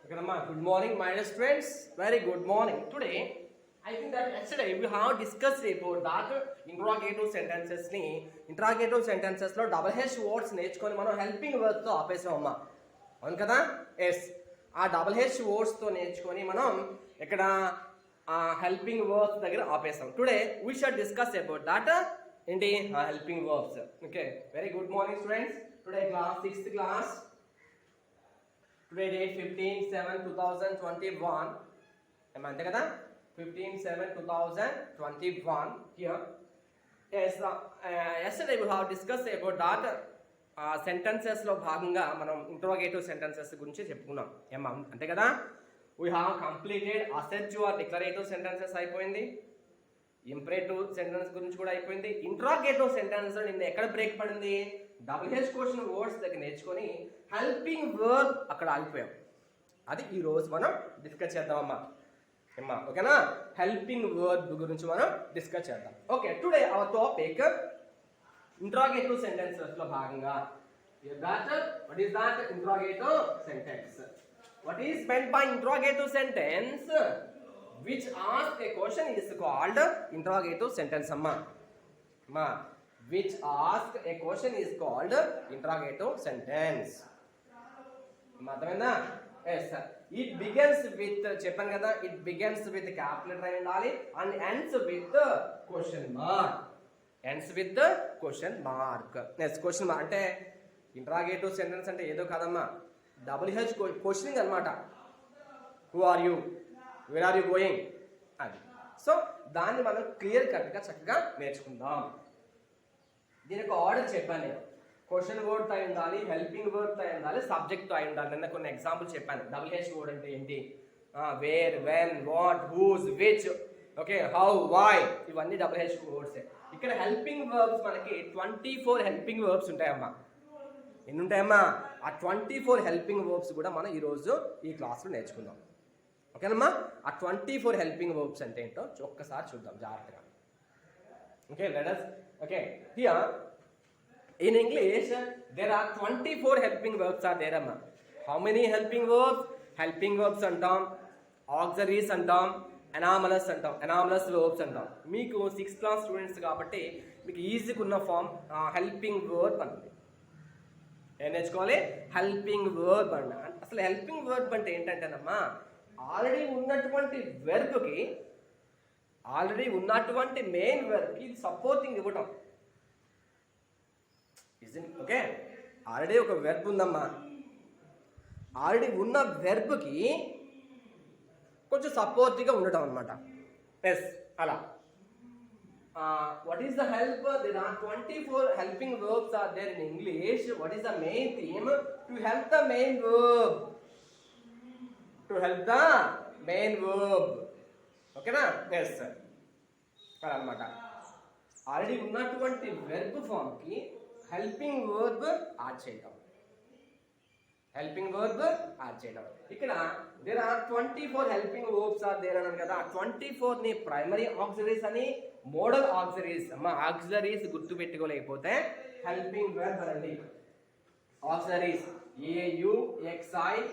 Okay, good morning, my dear students. Very good morning. Today, I think that yesterday we have discussed about that interrogative sentences ni interrogative sentences లో double H words నేర్చుకొని మనం helping words తో ఆపేసాం అమ్మా. అవును కదా? Yes. ఆ double H words తో నేర్చుకొని మనం ఇక్కడ helping verbs దగ్గర ఆపేసాం. Today we shall discuss about that ఏంటి helping verbs. Okay. Very good morning, students. Today class 6th class. Today date 15/7/2021. ఏమంతే కదా 15/7/2021 here. Yes, yesterday we have discussed about that sentences లో భాగంగా మనం ఇంట్రోగేటివ్ సెంటెన్సెస్ గురించి చెప్పుకున్నాం ఏమా అంతే కదా. we have completed assertive or declarative sentences అయిపోయింది, ఇంపరేటివ్ సెంటెన్స్ గురించి కూడా అయిపోయింది. ఇంట్రాగేటివ్ సెంటెన్స్ నిన్న ఎక్కడ బ్రేక్ పడింది? డబుల్ హెచ్ క్వశ్చన్ వర్డ్స్ దగ్గర నేర్చుకొని హెల్పింగ్ వర్బ్ అక్కడ ఆగిపోయాం. అది ఈ రోజు మనం డిస్కస్ చేద్దామమ్మా అమ్మా. ఓకేనా? హెల్పింగ్ వర్బ్ గురించి మనం డిస్కస్ చేద్దాం. Okay, today our topic interrogative sentences లో భాగంగా what is that interrogative sentence? What is meant by interrogative sentence? Which ask a question is called interrogative sentence amma. Which ask a question is called interrogative sentence. అర్థమైందా? yes sir. It begins with చెప్పాను కదా, it begins with capital letter అయి ఉండాలి and ends with question mark. ends with the question mark. yes, question mark అంటే interrogative sentence అంటే ఏదో కాదమ్మా, double H questioning అన్నమాట. Who are you, where are you going అది. సో దాన్ని మనం క్లియర్ కట్గా చక్కగా నేర్చుకుందాం. దీనికి ఆర్డర్ చెప్పాను నేను. క్వశ్చన్ వర్డ్ అయి ఉండాలి, హెల్పింగ్ వర్డ్ అయి ఉండాలి, సబ్జెక్ట్ అయి ఉండాలి. నిన్న కొన్ని ఎగ్జాంపుల్ చెప్పాను. డబుల్ హెచ్ వర్డ్ అంటే ఏంటి? Where, when, what, whose, which, okay, how, why, ఇవన్నీ డబుల్ హెచ్ వర్డ్స్. ఇక్కడ హెల్పింగ్ వర్బ్స్ మనకి 24 హెల్పింగ్ వర్బ్స్ ఉంటాయమ్మా. ఎన్ని ఉంటాయమ్మా? ఆ 24 హెల్పింగ్ వర్బ్స్ కూడా మనం ఈరోజు ఈ క్లాస్లో నేర్చుకుందాం. ఓకేనమ్మా? ఆ 24 హెల్పింగ్ వర్బ్స్ అంటే ఏంటో ఒక్కసారి చూద్దాం జాగ్రత్తగా. Okay, let us okay here in English there are 24 helping verbs are there amma. How many helping verbs? Helping verbs antam, auxiliaries antam, anomalous antam, anomalous verbs antam. మీకు 6th class స్టూడెంట్స్ కాబట్టి మీకు ఈజీగా ఉన్న form helping verb అంటుంది. ఏం నేర్చుకోవాలి? Helping verb అంట. అసలు హెల్పింగ్ వర్బ్ అంటే ఏంటంటేనమ్మా, ఆల్రెడీ ఉన్నటువంటి వెర్బ్కి, ఆల్రెడీ ఉన్నటువంటి మెయిన్ వెర్బ్కి సపోర్టింగ్ ఇవ్వటం. ఓకే, ఆల్రెడీ ఒక వెర్బ్ ఉందమ్మా, ఆల్రెడీ ఉన్న వెర్బ్కి కొంచెం సపోర్టివ్గా ఉండటం అనమాట. ఎస్, అలా. What is the help? There are 24 helping verbs are there in English. What is the main theme? To help the main verb. To help the main verb. Okay na? Yes sir. అలా అన్నమాట. Already ఉన్నటువంటి verb form కి helping verb add చేయడం. Helping verb add చేయడం. ఇక్కడ there are 24 helping verbs are there అన్నాను కదా. 24 ని ప్రైమరీ ఆక్సిలరీస్ అని, మోడల్ ఆక్సిలరీస్ అమ్మా. ఆక్సిలరీస్ గుర్తు పెట్టుకోలేకపోతే హెల్పింగ్ వర్బ్ అనండి. ఆక్సిలరీస్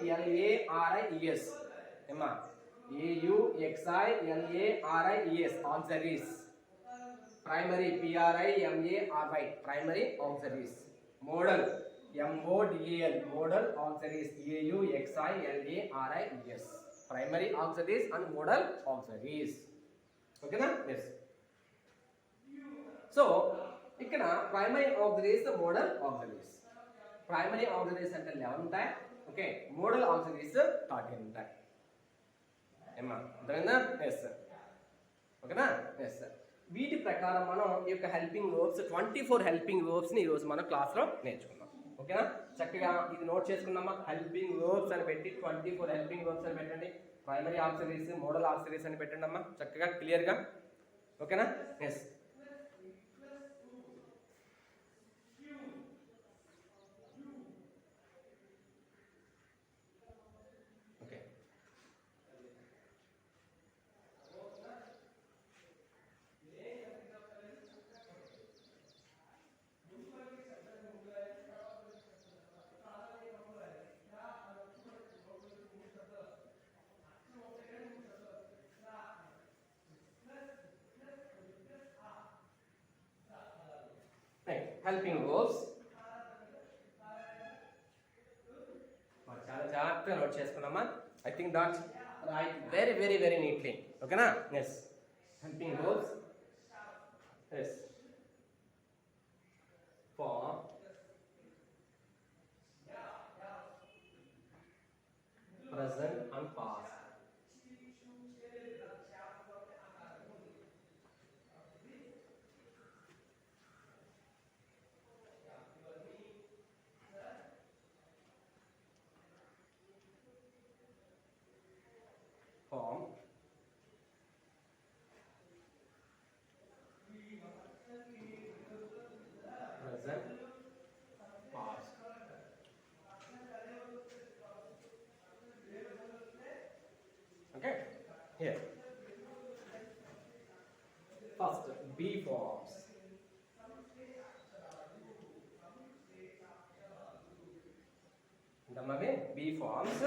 AUXILARIES అమ్మా. AUXILARIES auxiliaries. Primary PRIMARY primary auxiliaries. Modal MODAL modal auxiliaries. AUXILARIES primary auxiliaries and modal auxiliaries. ఓకేనా? ఎస్. సో ఇక్కడ primary auxiliaries, modal auxiliaries. Primary auxiliaries అంటే 11 ఉంటాయి. Okay, model auxiliaries 13 ఉంటాయి. ఏమా అర్థమైందా? Yes sir. ఓకేనా? Yes sir. వీటి ప్రకారం మనం ఈ యొక్క హెల్పింగ్ వర్బ్స్ 24 హెల్పింగ్ వర్బ్స్ని ఈరోజు మనం క్లాస్లో నేర్చుకుందాం. ఓకేనా? చక్కగా ఇది నోట్ చేసుకున్నామా. హెల్పింగ్ వర్బ్స్ అని పెట్టి 24 హెల్పింగ్ వర్బ్స్ అని పెట్టండి. ప్రైమరీ ఆక్సిలరీస్, మోడల్ ఆక్సిలరీస్ అని పెట్టండి అమ్మా చక్కగా క్లియర్గా. ఓకేనా? ఎస్. జాగ్రత్తగా నోట్ చేసుకున్నామా? I think that write very very very neatly. ఓకేనా? Yes, helping verbs. Yes, for present and past. Form present past. Okay, here first be forms. నమ్మగే be forms.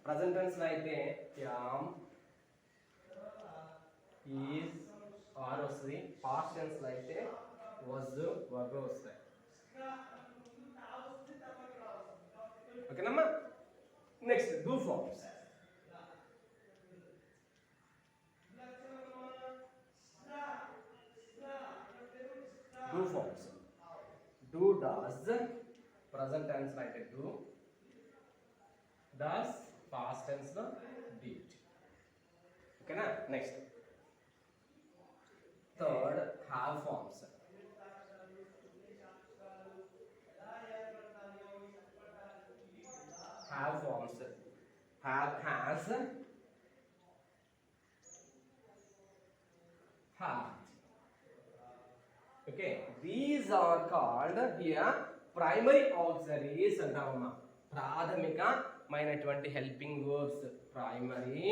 present tense లో అయితే am, is, are వస్తుంది. past tense లో అయితే was, were వస్తాయి. ఓకేనమ్మా? Next do forms. do forms. do does, present tense లో అయితే do, does past tense లో did. ఓకేనా? Next third have forms. have forms. have, has, had. Okay, these are called here primary auxiliaries అంటామమ్మా. ప్రాథమికమైనటువంటి helping verbs. Primary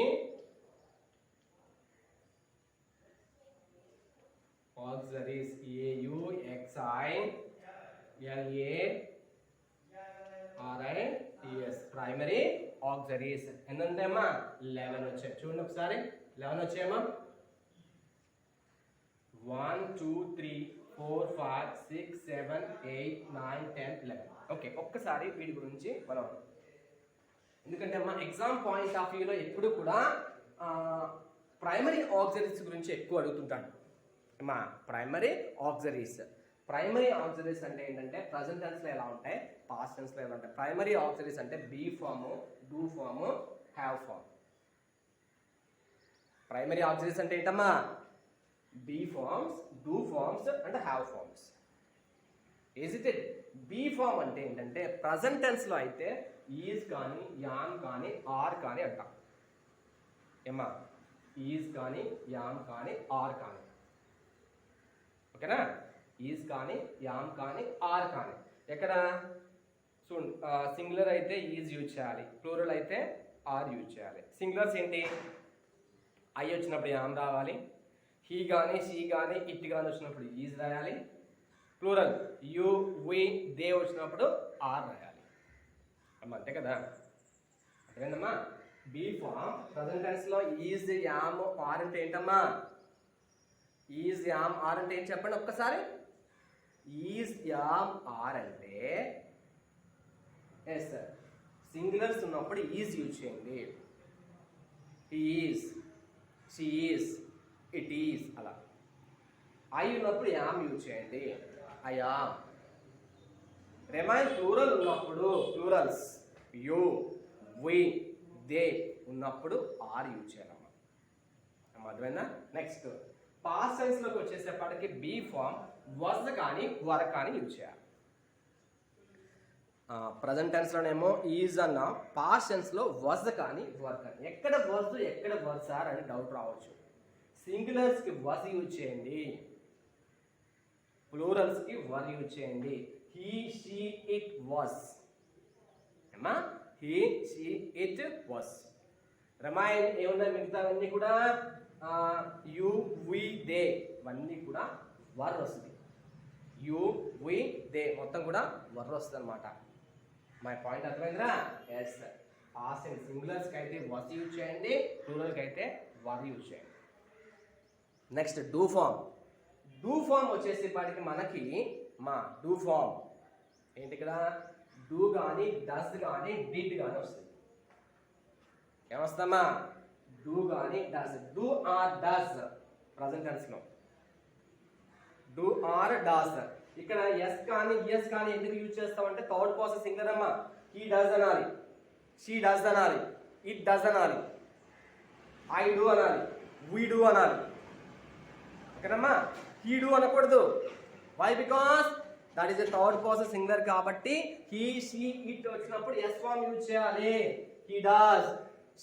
auxiliaries. AUXILARIES primary auxiliaries. ఎన్ని ఉంటాయమ్మా? 11 వచ్చాయి. చూడండి ఒకసారి. 11 వచ్చాయమ్మా. 1 2 3 4 5 6 7 8 9 10 11. ఓకే, ఒక్కసారి వీటి గురించి మనం, ఎందుకంటే అమ్మా ఎగ్జామ్ పాయింట్ ఆఫ్ వ్యూలో ఎప్పుడు కూడా ప్రైమరీ ఆక్సిలరీస్ గురించి ఎక్కువ అడుగుతుంటాడు అమ్మా. Primary auxiliaries. ప్రైమరీ ఆక్సిలరీస్ అంటే ఏంటంటే ప్రజెంట్ టెన్స్లో ఎలా ఉంటాయి, పాస్ట్ టెన్స్లో ఎలా ఉంటాయి. ప్రైమరీ ఆక్సిలరీస్ అంటే be form, do form, have form. Primary auxiliaries అంటే ఏంటమ్మా? Be forms, do forms and have forms. Is it? Be form అంటే ఏంటంటే ప్రజెంట్ టెన్స్లో అయితే ఈజ్ కానీ, యామ్ కానీ, ఆర్ కానీ అంటాం. ఏమా? ఈజ్ కానీ, యామ్ కానీ, ఆర్ కానీ. ఓకేనా? ఈజ్ కానీ, యామ్ కానీ, ఆర్ కానీ. ఎక్కడ సింగులర్ అయితే ఈజ్ యూజ్ చేయాలి, ప్లూరల్ అయితే ఆర్ యూజ్ చేయాలి. సింగులర్స్ ఏంటి? ఐ వచ్చినప్పుడు యామ్ రావాలి, హీ కానీ, షీ కానీ, ఇట్ కానీ వచ్చినప్పుడు ఈజ్ రాయాలి. ప్లూరల్ యు, వి, దే వచ్చినప్పుడు ఆర్ రాయాలి. అమ్మా అంతే కదా? అర్థమైందమ్మా? బీ ఫామ్ ప్రజెంట్ టెన్స్లో ఈజ్, యామ్, ఆర్ అంటే ఏంటమ్మా? ఈజ్, యామ్, ఆర్ అంటే ఏంటి చెప్పండి ఒక్కసారి. ఈజ్, యామ్, ఆర్ అంటే ఎస్ సార్ సింగులర్స్ ఉన్నప్పుడు ఈజ్ యూజ్ చేయండి. He is, she is, it is అలా. ఐ ఉన్నప్పుడు యామ్ యూజ్ చేయండి. I am. రిమైన్ ప్లూరల్ ఉన్నప్పుడు ప్లూరల్స్ యు, వి, దే ఉన్నప్పుడు ఆర్ యూజ్ చేయాలమ్మా. అర్థమైందా? నెక్స్ట్ పాస్ట్ టెన్స్ లోకి వచ్చేసేపటికి బీ ఫామ్ వాజ్ కానీ, వర్ కానీ యూజ్ చేయాలి. ప్రజెంట్ టెన్స్లోనేమో ఈజ్ అన్న, పాస్ట్ టెన్స్లో వాజ్ కానీ, వర్ కానీ. ఎక్కడ వాజ్, ఎక్కడ వర్ సార్ అని డౌట్ రావచ్చు. సింగులర్స్కి వాజ్ యూజ్ చేయండి, ప్లూరల్స్కి వర్ యూజ్ చేయండి. He, she, it, was. ఏమా? He, she, it, was. Remain ఏమున్నాయి మిగతావన్నీ కూడా యు, వి, దే ఇవన్నీ కూడా వర్ వస్తుంది. యు, వి, దే మొత్తం కూడా వర్ వస్తుంది అనమాట. మై పాయింట్ అర్థమైందిరా? ఎస్. పాస్ట్ అండ్ సింగులర్స్కి అయితే వాజ్ యూజ్ చేయండి, ప్లూరల్కి అయితే వర్ యూజ్ చేయండి. Next do form. Do form వచ్చేసేపాటికి మనకి డూ ఫామ్ ఏంటి కదా? డూ కానీ డస్ కానీ డిడ్ కానీ వస్తుంది. ఏమొస్తామా? డూ కానీ does. Do or does present tense లో డూ ఆర్ డస్. ఇక్కడ ఎస్ కానీ ఎస్ కానీ ఎందుకు యూజ్ చేస్తామంటే థర్డ్ పర్సన్ సింగులర్ అమ్మా. హీ డస్ అనాలి, షీ డస్ అనాలి, ఇట్ డస్ అనాలి, ఐ డూ అనాలి, వీ డూ అనాలి. ఓకేనమ్మా? హీ డూ అనకూడదు. Why? Because that is a third person singular కాబట్టి హీ షీ ఇట్ వచ్చినప్పుడు ఎస్ ఫామ్ యూజ్ చేయాలి. He does,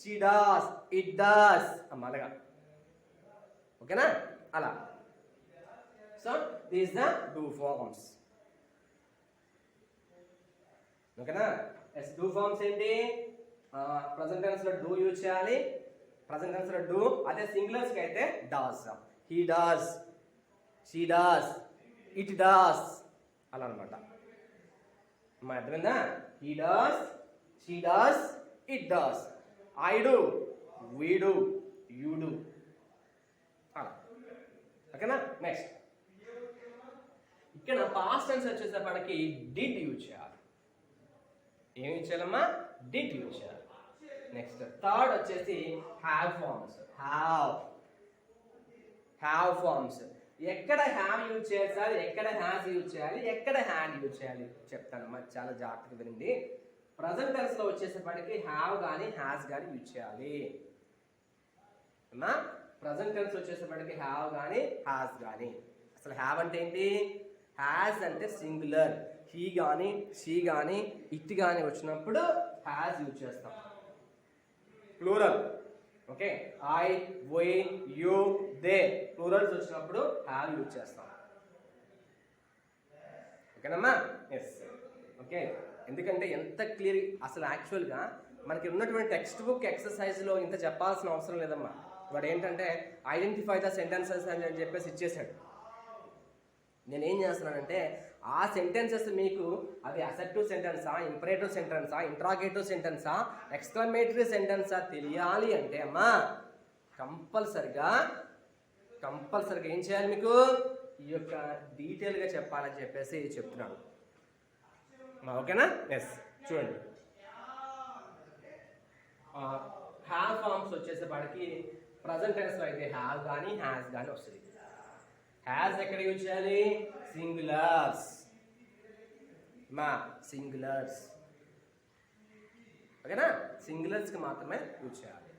she does, it does అమ్మా అలాగా. ఓకేనా? అలా. So these the do forms. ఓకేనా? ఎస్ డూ ఫార్మ్స్ ఏంటి? ప్రజెంట్ టెన్స్ లో డూ యూజ్ చేయాలి. ప్రజెంట్ టెన్స్ లో డూ. అదే సింగులర్స్ కి అయితే does. He does, she does, it does అలా అనమాట. మా అర్థమైందా? He does, she does, it does, I do, we do, you do అలా. ఓకేనా? నెక్స్ట్ ఇక్కడ పాస్ట్ టెన్స్ వచ్చేసరికి డిడ్ యూజ్ చేయాలి. ఏం యూజ్ చేయాలమ్మా? డిడ్ యూజ్ చేయాలి. నెక్స్ట్ థర్డ్ వచ్చేసి హ్యావ్ ఫార్మ్స్. Have forms. ఎక్కడ హ్యావ్ యూజ్ చేయాలి, ఎక్కడ హ్యాస్ యూజ్ చేయాలి, ఎక్కడ హ్యాడ్ యూజ్ చేయాలి చెప్తానమ్మా. చాలా జాగ్రత్తగా వినండి. ప్రజెంట్ టెన్స్ లో వచ్చేసరికి హ్యావ్ కానీ హ్యాస్ కానీ యూజ్ చేయాలి. ప్రజెంట్ టెన్స్ వచ్చేసరికి హ్యావ్ కానీ హ్యాస్ కానీ. అసలు హ్యావ్ అంటే ఏంటి? హ్యాస్ అంటే సింగులర్. హీ కానీ షీ కానీ ఇట్ కానీ వచ్చినప్పుడు హ్యాస్ యూజ్ చేస్తాం. Plural. Okay, I, we, you, they plurals వచ్చినప్పుడు హ్యావ్ యూజ్ చేస్తాం. ఓకేనమ్మా? ఎస్. ఓకే, ఎందుకంటే ఎంత క్లియర్ అసలు యాక్చువల్గా మనకి ఉన్నటువంటి టెక్స్ట్ బుక్ ఎక్సర్సైజ్లో ఇంత చెప్పాల్సిన అవసరం లేదమ్మా. వాడు ఏంటంటే ఐడెంటిఫై ద సెంటెన్సెస్ అని చెప్పేసి ఇచ్చేసాడు. నేనేం చేస్తున్నానంటే ఆ సెంటెన్సెస్ మీకు అది అసెప్టివ్ సెంటెన్సా, ఇంపరేటివ్ సెంటెన్సా, ఇంట్రాగేటివ్ సెంటెన్సా, ఎక్స్క్లమేటరీ సెంటెన్సా తెలియాలి అంటే అమ్మా కంపల్సరిగా ఏం చేయాలి? మీకు ఈ యొక్క డీటెయిల్గా చెప్పాలని చెప్పేసి చెప్తున్నాను. ఓకేనా? ఎస్. చూడండి, హ్యావ్ ఫార్మ్స్ వచ్చేసేపాటికి ప్రజెంట్ టెన్స్లో అయితే హ్యావ్ కానీ హ్యాస్ కానీ వస్తుంది. హ్యాస్ ఎక్కడ యూజ్ చేయాలి? సింగులర్స్. సింగులర్స్. ఓకేనా? సింగులర్స్కి మాత్రమే యూజ్ చేయాలి.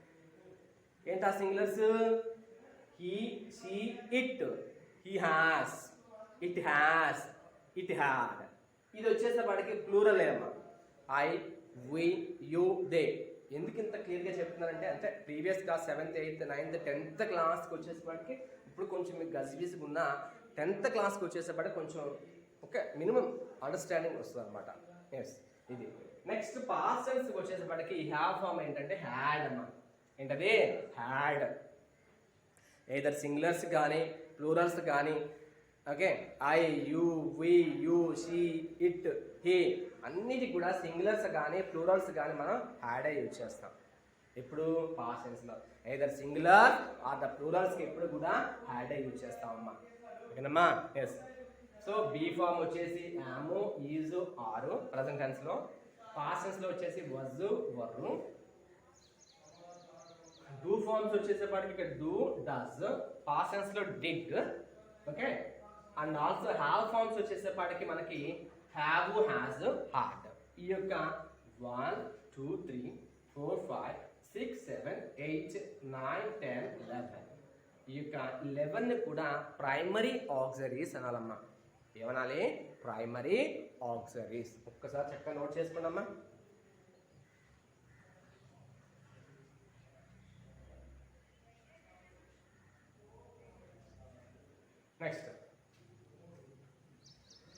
ఏంటి ఆ singulars? He, she, it. He has, it has, it had. ఇది వచ్చేసేపాటికి ప్లూరల్ ఏమా. I, we, you, they. ఎందుకు ఇంత క్లియర్గా చెప్తున్నారంటే అంటే previous class 7th, 8th, 9th, 10th క్లాస్కి వచ్చేసేపాటికి ఇప్పుడు కొంచెం మీకు గజిబిజిగా ఉన్న 10th క్లాస్కి వచ్చేసేపాటికి కొంచెం ఒక మినిమం అండర్స్టాండింగ్ వస్తుంది అనమాట. ఎస్, ఇది. నెక్స్ట్ పాస్ట్ టెన్స్కి వచ్చేసేపాటికి ఈ హ్యావ్ ఫామ్ ఏంటంటే హ్యాడ్ అమ్మా. ఏంటది? హ్యాడ్. ఏదర్ సింగులర్స్ కానీ ప్లూరల్స్ కానీ. Okay, I, you, we, you, she, it, he అన్నిటికి కూడా సింగులర్స్ కానీ ప్లూరల్స్ కానీ మనం హ్యాడే యూజ్ చేస్తాం. ఇప్పుడు పాస్ట్ టెన్స్లో ఏదర్ సింగులర్ ఆర్ ద ప్లూరల్స్కి ఎప్పుడు కూడా హ్యాడే యూజ్ చేస్తామమ్మా. ఓకేనమ్మా? ఎస్. సో బీ ఫామ్ వచ్చేసి యాము, ఈజు, ఆరు ప్రజెంట్ టెన్స్లో. పాస్ట్ టెన్స్లో వచ్చేసి వజ్, వరు. డూ ఫార్మ్స్ వచ్చేసేపాటికి ఇక్కడ డూ, డస్. పాస్ట్ టెన్స్లో did. Okay, and also have forms వచ్చేసేపాటికి మనకి హ్యావ్, హ్యాస్, హాడ్. ఈ యొక్క 1, 2, 3, 4, 5, 6, 7, 8, 9, 10, 11. ఈ యొక్క 11 కూడా ప్రైమరీ ఆక్సిలరీస్ అనాలమ్మా. ఏమనాలి? Primary auxiliaries. ఒక్కసారి చక్కగా నోట్ చేసుకోండమ్మా. Next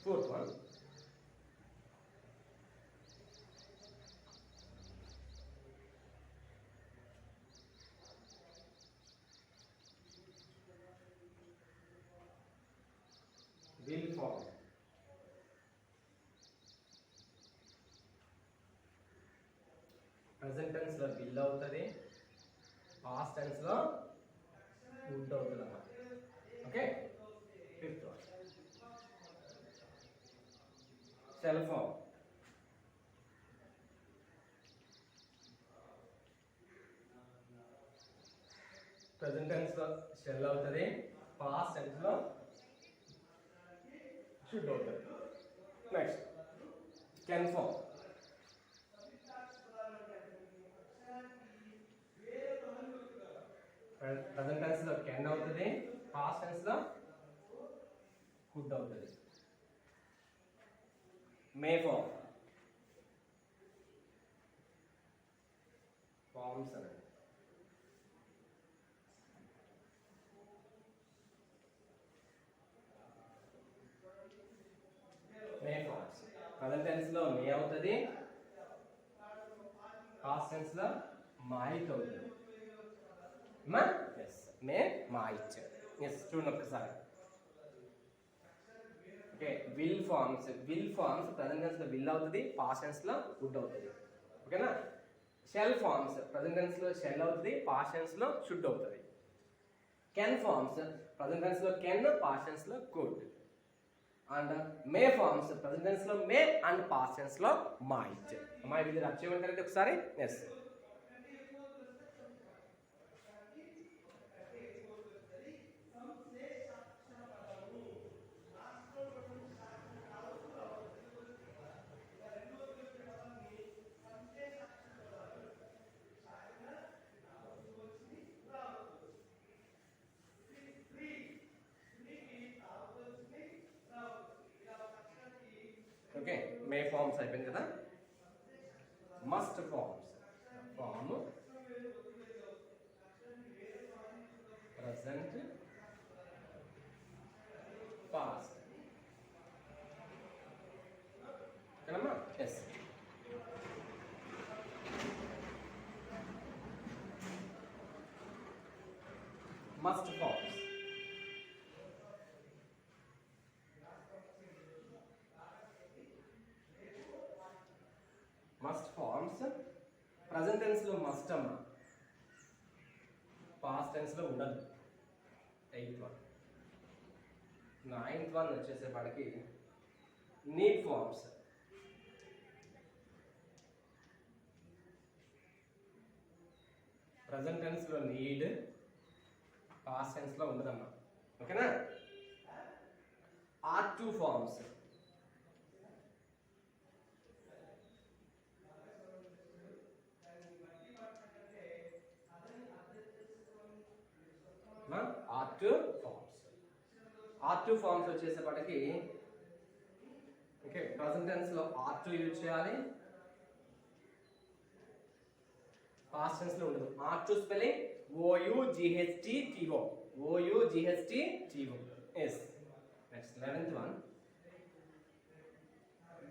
4th one. Will form. Present tense లో will అవుతుంది, past tense లో would అవుతుంది అన్నమాట. Okay, 5th one. Shall form. Present tense లో షెల్ అవుతుంది, పాస్ట్ టెన్స్ లో షుడ్ అవుతుంది. Next can form. Present tense లో కెన్ అవుతుంది, పాస్ట్ టెన్స్ లో కుడ్ అవుతుంది. May form. ఫార్మ్స్ అనేది మే ఫార్మ్స్. ప్రజెంట్ టెన్స్ లో మే అవుతుంది, పాస్ట్ టెన్స్ లో మైట్ అవుతుంది. Yes may might. ఎస్ చూడండి ఒక్కసారి. Okay will forms. Will forms present tense లో విల్ అవుతుంది, పాస్ట్ టెన్స్ లో వుడ్ అవుతుంది. ఓకేనా. షెల్ ఫార్మ్స్ ప్రజెంట్ టెన్స్ లో షెల్ అవుతుంది, పాస్ట్ టెన్స్ లో షుడ్ అవుతుంది. కెన్ ఫార్మ్స్ ప్రజెంట్ టెన్స్ లో కెన్, పాస్ట్ టెన్స్ లో could. And may forms present tense లో మే అండ్ పాస్ట్ టెన్స్ లో మైట్. అమ్మాయి వీళ్ళు రబ్ చేయమంటారంటే ఒకసారి. ఎస్ ఓకే మే ఫార్మ్స్ అయిపోయింది కదా. Must forms. Form present, past. Kalama? Yes. Must forms. Must forms. Present tense lo must amma. Past tense lo undadu. 8th one. 9th one వచ్చేసేపటికి need forms. Present tense లో need, past tense లో ఉండదమ్మా. ఓకేనా. are to forms. are to forms. are to forms వచ్చేసేపటికి okay present tense లో are to use చేయాలి, past tense లో ఉండదు. are to spelling OUGHTTO. OUGHTTO. yes. next 11th one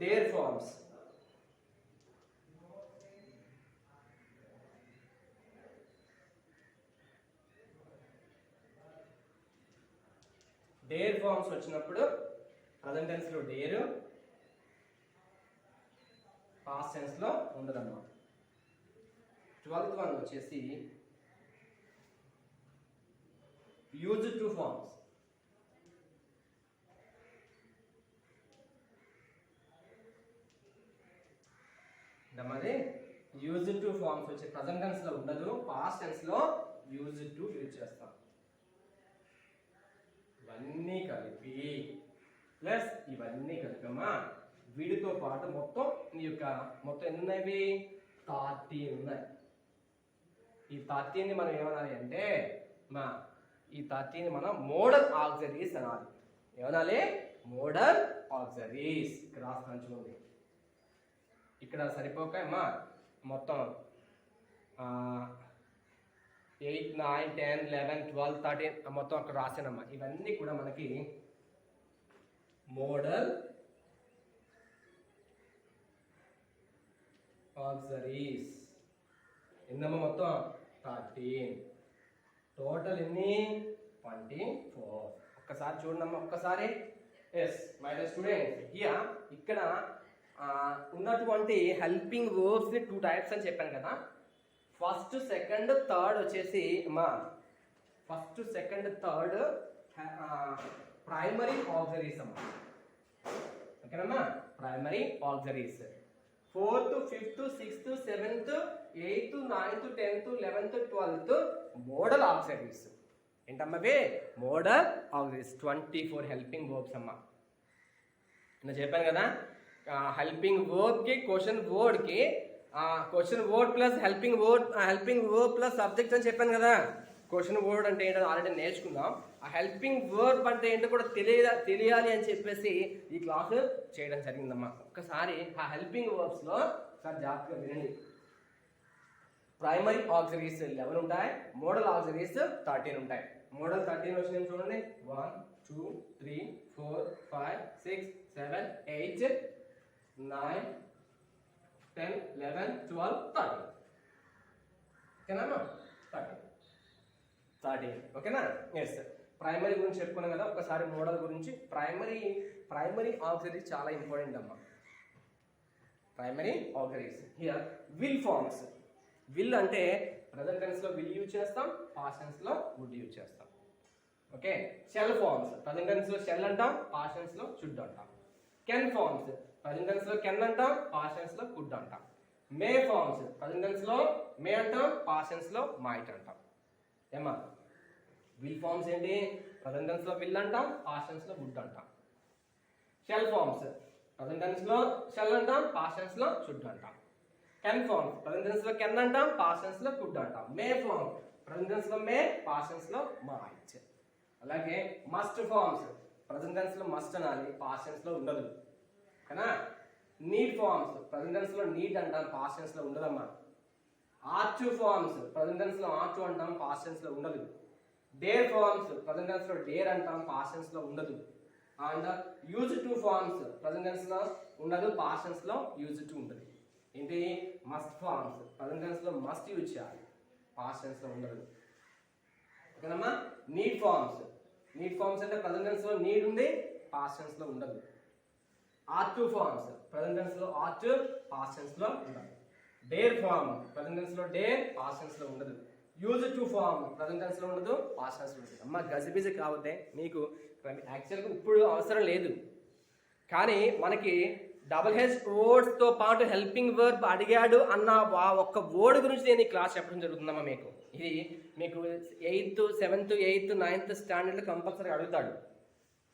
their forms. Dare forms వచ్చినప్పుడు present tense లో dare, past tense లో ఉండదన్నమాట. 12th one వచ్చేసి యూజ్ టు ఫార్మ్స్. మరి యూజ్ టు ఫార్మ్స్ వచ్చి ప్రజెంట్ టెన్స్ లో ఉండదు, పాస్ట్ టెన్స్ లో యూజ్ టు యూజ్ చేస్తాం. ఇవన్నీ కలిపి ప్లస్ ఇవన్నీ కలిపమ్మా వీటితో పాటు మొత్తం ఈ యొక్క మొత్తం ఎన్ని ఉన్నాయి? 30 ఉన్నాయి. ఈ 30ని మనం ఏమనాలి అంటే ఈ 30ని మనం మోడల్ ఆక్సిలరీస్ అనాలి. ఏమనాలి? Model auxiliaries. ఇక్కడ రాస్తాను చూడండి. ఇక్కడ సరిపోక మొత్తం 8, 9, 10, 11, 12, 13 మొత్తం అక్కడ రాసానమ్మా. ఇవన్నీ కూడా మనకి మోడల్ ఆక్సిలరీస్. ఎన్నమ్మా మొత్తం 13. టోటల్ ఎన్ని? 24. ఒక్కసారి చూడమ్మా ఒక్కసారి. ఎస్ మై డియర్ స్టూడెంట్స్, ఇక్కడ ఉన్నటువంటి హెల్పింగ్ వర్బ్స్ ని 2 టైప్స్ అని చెప్పాను కదా. ఫస్ట్, సెకండ్, థర్డ్ వచ్చేసి first, second, third primary auxiliaries అమ్మా. ఓకేనమ్మా, primary auxiliaries. 4th, 5th, 6th, 7th, 8th, 9th, 10th, 11th, 12th modal auxiliaries. ఏంటమ్మవి? Modal auxiliaries. 24 హెల్పింగ్ వర్బ్స్ అమ్మ. నేను చెప్పాను కదా, హెల్పింగ్ వర్బ్కి క్వశ్చన్ వర్డ్కి question word plus helping verb plus subject అని చెప్పాను కదా. క్వశ్చన్ వర్డ్ అంటే ఏంటో ఆల్రెడీ నేర్చుకుందాం. ఆ హెల్పింగ్ వర్బ్ అంటే ఏంటో కూడా తెలియాలి అని చెప్పేసి ఈ క్లాస్ చేయడం జరిగిందమ్మా. ఒకసారి ఆ హెల్పింగ్ వర్బ్స్లో ఒకసారి జాగ్రత్తగా వినండి. ప్రైమరీ ఆక్సిలరీస్ 11 ఉంటాయి, మోడల్ ఆక్సిలరీస్ 13 ఉంటాయి. మోడల్ 13 వచ్చినాయి చూడండి. 1 2 3 4 5 6 7 8 9 10 11 12 13. ఓకేనా? 13. ఓకేనా? ఎస్. ప్రైమరీ గురించి చెప్పుకున్నాం కదా, ఒకసారి మోడల్ గురించి. ప్రైమరీ ఆక్సిలరీస్ చాలా ఇంపార్టెంట్ అమ్మా. Primary auxiliaries here will forms. Will అంటే ప్రెజెంట్ టెన్స్ లో విల్ యూజ్ చేస్తాం, పాస్ట్ టెన్స్ లో వుడ్ యూజ్ చేస్తాం. Okay. Shall forms present tense లో షెల్ అంటాం, పాస్ట్ టెన్స్ లో షుడ్ అంటాం. కెన్ ఫార్మ్స్ ప్రెజెంట్ టెన్స్ లో కెన్ అంటాం, పాస్ట్ టెన్స్ లో కుడ్ అంటాం. మే ఫార్మ్స్ ప్రెజెంట్ టెన్స్ లో మే అంటాం, పాస్ట్ టెన్స్ లో మైట్ అంటాం. ఏమా? విల్ ఫార్మ్స్ ఏంటి? ప్రెజెంట్ టెన్స్ లో విల్ అంటాం, పాస్ట్ టెన్స్ లో వుడ్ అంటాం. షెల్ ఫార్మ్స్ ప్రెజెంట్ టెన్స్ లో షెల్ అంటాం, పాస్ట్ టెన్స్ లో షుడ్ అంటాం. కెన్ ఫార్మ్ ప్రెజెంట్ టెన్స్ లో కెన్ అంటాం, పాస్ట్ టెన్స్ లో కుడ్ అంటాం. మే ఫార్మ్ ప్రెజెంట్ టెన్స్ లో మే, పాస్ట్ టెన్స్ లో మైట్. అలాగే మస్ట్ ఫార్మ్స్ ప్రెజెంట్ టెన్స్ లో మస్ట్ అనాలి, పాస్ట్ టెన్స్ లో ఉండదు. ఓకేనా? నీడ్ ఫార్మ్స్ ప్రెజెంట్ టెన్స్ లో నీడ్ అంటాం, పాస్ట్ టెన్స్ లో ఉండదమ్మా. ఆర్ట్ ఫార్మ్స్ ప్రెజెంట్ టెన్స్ లో ఆర్ట్ అంటాం, పాస్ట్ టెన్స్ లో ఉండదు. డేర్ ఫార్మ్స్ ప్రెజెంట్ టెన్స్ లో డేర్ అంటాం, పాస్ట్ టెన్స్ లో ఉండదు. And use to forms present tense లో ఉండదు, పాస్ట్ టెన్స్ లో యూజ్ టు ఉంటుంది. ఏంటి? మస్ట్ ఫార్మ్స్ ప్రెజెంట్ టెన్స్ లో మస్ట్ యూజ్ చేయాలి, పాస్ట్ టెన్స్ లో ఉండదు. ఓకేనమ్మా? నీడ్ ఫార్మ్స్ అంటే ప్రెజెంట్ టెన్స్ లో నీడ్ ఉంది, పాస్ట్ టెన్స్ లో ఉండదు. ఆర్ట్ ఫార్మ్స్ ప్రెజెంట్ టెన్స్ లో ఆర్ట్, పాస్ట్ టెన్స్ లో ఉండదు. డేర్ ఫార్మ్ ప్రెజెంట్ టెన్స్ లో డేర్, పాస్ట్ టెన్స్ లో ఉండదు. Use to form present tense లో ఉండదు, పాస్ట్ టెన్స్ లో ఉండదు. అమ్మ గజిబిజి కావద్దే, మీకు యాక్చువల్గా ఇప్పుడు అవసరం లేదు, కానీ మనకి HH తో పాటు హెల్పింగ్ వర్బ్ అడిగాడు అన్న ఒక్క వర్డ్ గురించి నేను ఈ క్లాస్ చెప్పడం జరుగుతుందమ్మా. ఇది మీకు 8th 7th 8th 9th standard compulsory అడుగుతాడు.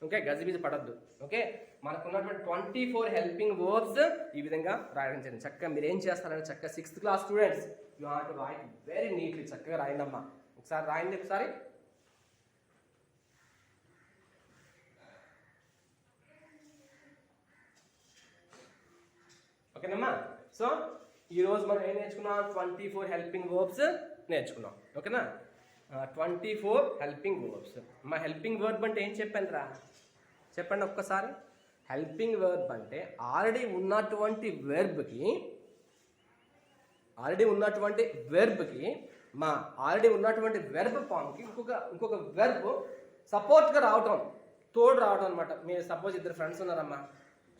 ఓకే, గజిబిజి పడద్దు. ఓకే, మనకు ఉన్నటువంటి 24 హెల్పింగ్ వర్బ్స్ ఈ విధంగా రాయడం జరిగింది. చక్కగా మీరు ఏం చేస్తారంటే చక్కగా 6th class students you have to right very neatly. చక్కగా రాయండమ్మా. ఒకసారి రాయండి ఒకసారి. ఓకేనమ్మా? సో ఈరోజు మనం ఏం నేర్చుకున్నాం? 24 హెల్పింగ్ వర్బ్స్ నేర్చుకున్నాం. ఓకేనా? 24 హెల్పింగ్ వర్బ్స్. మా హెల్పింగ్ వర్బ్ అంటే ఏం చెప్పాను రా? చెప్పండి ఒక్కసారి. హెల్పింగ్ వర్బ్ అంటే ఆల్రెడీ ఉన్నటువంటి వెర్బ్కి ఆల్రెడీ ఉన్నటువంటి వెర్బ్ ఫామ్కి ఇంకొక వెర్బ్ సపోర్ట్గా రావటం, తోడు రావటం అనమాట. మీరు సపోజ్ ఇద్దరు ఫ్రెండ్స్ ఉన్నారమ్మా,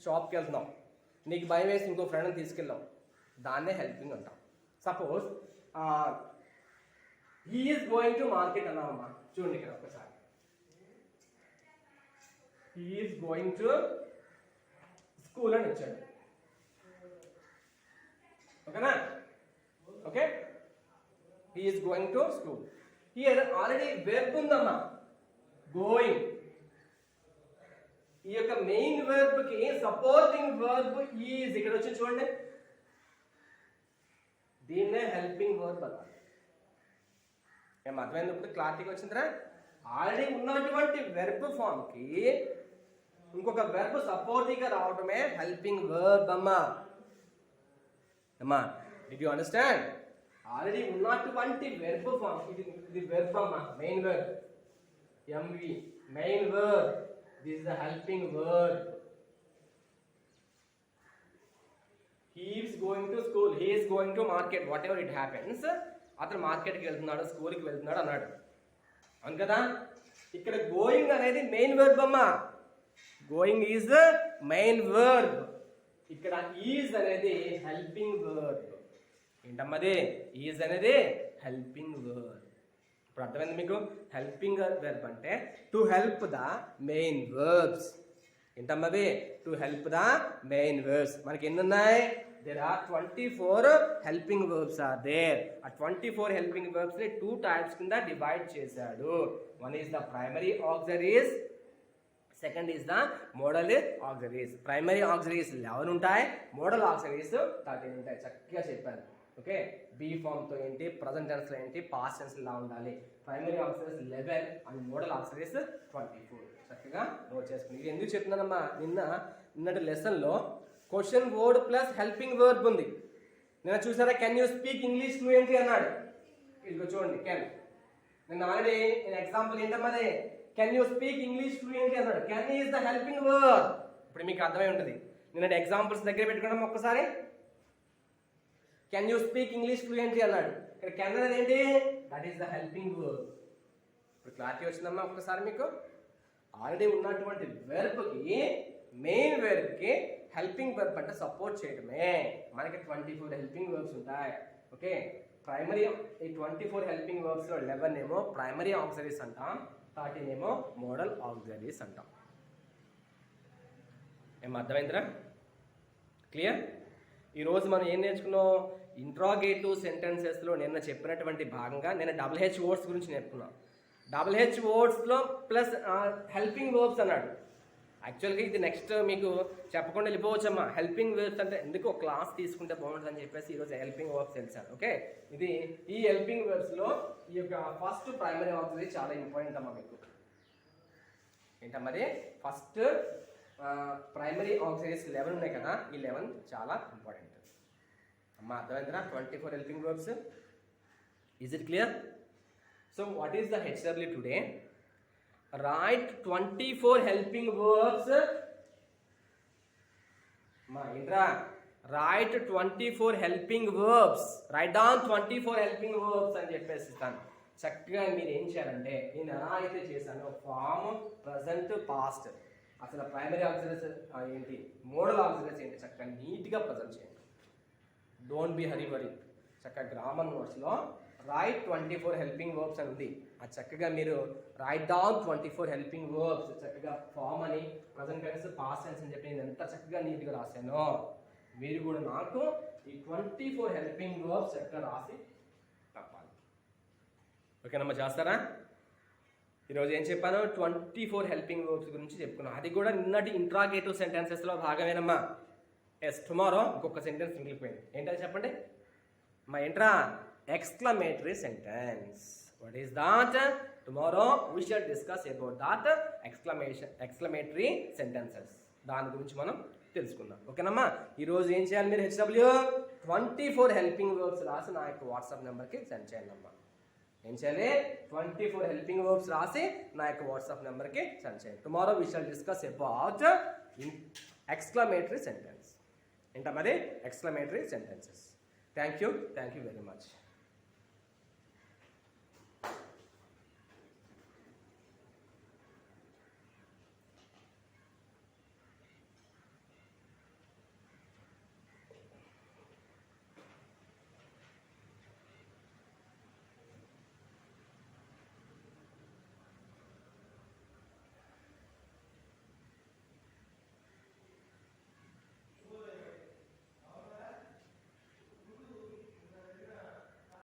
షాప్కి వెళ్తున్నాం, నీకు భయం వేసి ఇంకో ఫ్రెండ్ని తీసుకెళ్ళాం, దాన్నే హెల్పింగ్ అంటాం. Suppose he is going to market అన్నామమ్మా. చూడండి ఇక్కడ ఒకసారి, he is going to school అని వచ్చాడు. ఓకేనా? Okay, he is going to school. Here already verb ఉందమ్మా, గోయింగ్. ఈ యొక్క మెయిన్ వర్బ్ కి సపోర్టింగ్ వర్బ్ ఈజ్ ఇక్కడ వచ్చి చూడండి, దీన్నే హెల్పింగ్ వర్బ్ అన్నారు. ఏం అర్థమైంది? ఇప్పుడు క్లారిటీగా వచ్చిందిరా? ఆల్రెడీ ఉన్నటువంటి వెర్బ్ ఫామ్ కి ఇంకొక వెర్బ్ సపోర్టింగ్ గా రావడమే హెల్పింగ్ వర్బ్ అమ్మా. Did you understand? ఆల్రెడీ ఉన్నటువంటి వెర్బ్ ఫామ్, ఇది వెర్బ్ అమ్మా, main verb, MV main verb. This is the helping verb. He is going to school. He is going to market. Whatever it happens, అతను మార్కెట్కి వెళ్తున్నాడు, స్కూల్కి వెళ్తున్నాడు అన్నాడు. అవును కదా? ఇక్కడ గోయింగ్ అనేది మెయిన్ వర్బ్ అమ్మా. Going is main verb. ఇక్కడ ఈజ్ అనేది హెల్పింగ్ వర్బ్. ఏంటమ్మది? ఈజ్ అనేది హెల్పింగ్ వర్బ్. ఇప్పుడు అర్థమైంది మీకు? హెల్పింగ్ వెర్బ్ అంటే to help the main verbs. ఏంటమ్మవి to help the main verbs. మనకి ఎన్ని ఉన్నాయి? There are 24 helping verbs are there. ఆ 24 హెల్పింగ్ వర్బ్స్ ని 2 టైప్స్ కింద డివైడ్ చేశాడు. One is the primary auxiliaries, second is the model auxiliaries. Primary auxiliaries 11 ఉంటాయి, model auxiliaries 13 ఉంటాయి. చక్కగా చెప్పాను. ఓకే, బీ ఫామ్ తో ఏంటి, ప్రజెంట్ టెన్స్ లో ఏంటి, పాస్ట్ టెన్స్ ఇలా ఉండాలి. Primary auxiliaries 11 and modal auxiliaries 24. చక్కగా నోట్ చేసుకుని. ఇది ఎందుకు చెప్తున్నానమ్మా, నిన్నటి లెసన్ లో question word plus helping verb ఉంది. నిన్న చూసారా, can you speak English fluently అన్నాడు. ఇదిగో చూడండి, కెన్. నిన్న ఆల్రెడీ ఎగ్జాంపుల్ ఏంటమ్మా, అదే can you speak English fluently అన్నాడు. Can is the helping verb. ఇప్పుడు మీకు అర్థమై ఉంటుంది. నిన్న ఎగ్జాంపుల్స్ దగ్గర పెట్టుకోవడం ఒక్కసారి. Can you speak English fluently అన్నాడు. ఇక్కడ కెన్ అనేది ఏంటి, that is the helping verb. ఇప్పుడు క్లారిటీ వచ్చిందమ్మా ఒక్కసారి మీకు. ఆల్రెడీ ఉన్నటువంటి వెర్బ్కి, మెయిన్ వెర్బ్కి హెల్పింగ్ వెర్బ్ అంటే సపోర్ట్ చేయడమే. మనకి 24 హెల్పింగ్ వర్బ్స్ ఉంటాయి. ఓకే, ప్రైమరీ ఈ 24 హెల్పింగ్ వర్బ్స్లో 11 ఏమో ప్రైమరీ ఆక్సిలరీస్ అంటాం, 13 ఏమో మోడల్ ఆక్సిలరీస్ అంటాం. ఏం అర్థమైందిరా? క్లియర్? ఈరోజు మనం ఏం నేర్చుకున్నాం, ఇంట్రాగేటివ్ సెంటెన్సెస్లో నిన్న చెప్పినటువంటి భాగంగా నేను WH వర్డ్స్ గురించి నేర్చుకున్నాను. WH వర్డ్స్లో ప్లస్ హెల్పింగ్ వర్బ్స్ అన్నాడు. యాక్చువల్గా ఇది నెక్స్ట్ మీకు చెప్పకుండా వెళ్ళిపోవచ్చమ్మా. హెల్పింగ్ వర్బ్స్ అంటే ఎందుకు ఒక క్లాస్ తీసుకుంటే బాగుంటుందని చెప్పేసి ఈరోజు హెల్పింగ్ వర్బ్స్ తెలిసాను. ఓకే, ఈ హెల్పింగ్ వర్బ్స్లో ఈ యొక్క ఫస్ట్ ప్రైమరీ ఆక్సిలరీ చాలా ఇంపార్టెంట్ అమ్మా మీకు. ఏంటమ్మది, ఫస్ట్ ప్రైమరీ ఆక్సిలరీస్ 11 ఉన్నాయి కదా, ఈ 11 చాలా ఇంపార్టెంట్ అమ్మా. అర్థమైందిరా? 24 helping verbs. Is it clear? So what is the HW today? Write 24 helping verbs. Ma Indra, write 24 helping verbs. Write down 24 helping verbs అని చెప్పేసి ఇస్తాను. చక్కగా మీరు ఏం చేయాలంటే, నేను ఎలా అయితే చేశానో ఫామ్, ప్రజెంట్, పాస్ట్, అసలు ప్రైమరీ ఆక్సిలరీస్ ఏంటి, మోడల్ ఆక్సిలరీస్ ఏంటి, చక్కగా నీట్గా ప్రజెంట్ చేయండి. Don't be hurry worry. చక్కగా గ్రామర్ నోట్స్లో రైట్ 24 హెల్పింగ్ వర్బ్స్ అని ఉంది. అది చక్కగా మీరు రైట్ డౌన్ 24 హెల్పింగ్ వర్బ్స్. చక్కగా ఫామ్ అని, ప్రజెంట్ టెన్స్, పాస్ట్ టెన్స్ అని చెప్పి నేను ఎంత చక్కగా నీట్గా రాశానో మీరు కూడా నాకు ఈ 24 హెల్పింగ్ వర్బ్స్ చక్కగా రాసి తప్పాలి. ఓకేనమ్మా, చేస్తారా? ఈరోజు ఏం చెప్పాను, 24 హెల్పింగ్ వర్బ్స్ గురించి చెప్పుకున్నాను. అది కూడా నిన్నటి ఇంట్రాగేటివ్ సెంటెన్సెస్లో భాగమేనమ్మా. ఎస్, టుమారో ఇంకొక సెంటెన్స్ మిగిలిపోయింది. ఏంటని చెప్పండి మా ఏంట్రా, exclamatory sentence. What is that? Tomorrow we shall discuss about that exclamatory sentences. దాని గురించి మనం తెలుసుకుందాం. ఓకేనమ్మా, ఈరోజు ఏం చేయాలి మీరు, HW 24 హెల్పింగ్ వర్బ్స్ రాసి నా యొక్క వాట్సాప్ నెంబర్కి సెండ్ చేయండి అమ్మా. ఏం చేయాలి, 24 హెల్పింగ్ వర్బ్స్ రాసి నా యొక్క వాట్సాప్ నెంబర్కి సెండ్ చేయండి. Tomorrow we shall discuss about exclamatory sentence. ఏంటమ్మా అది, exclamatory sentences. Thank you very much.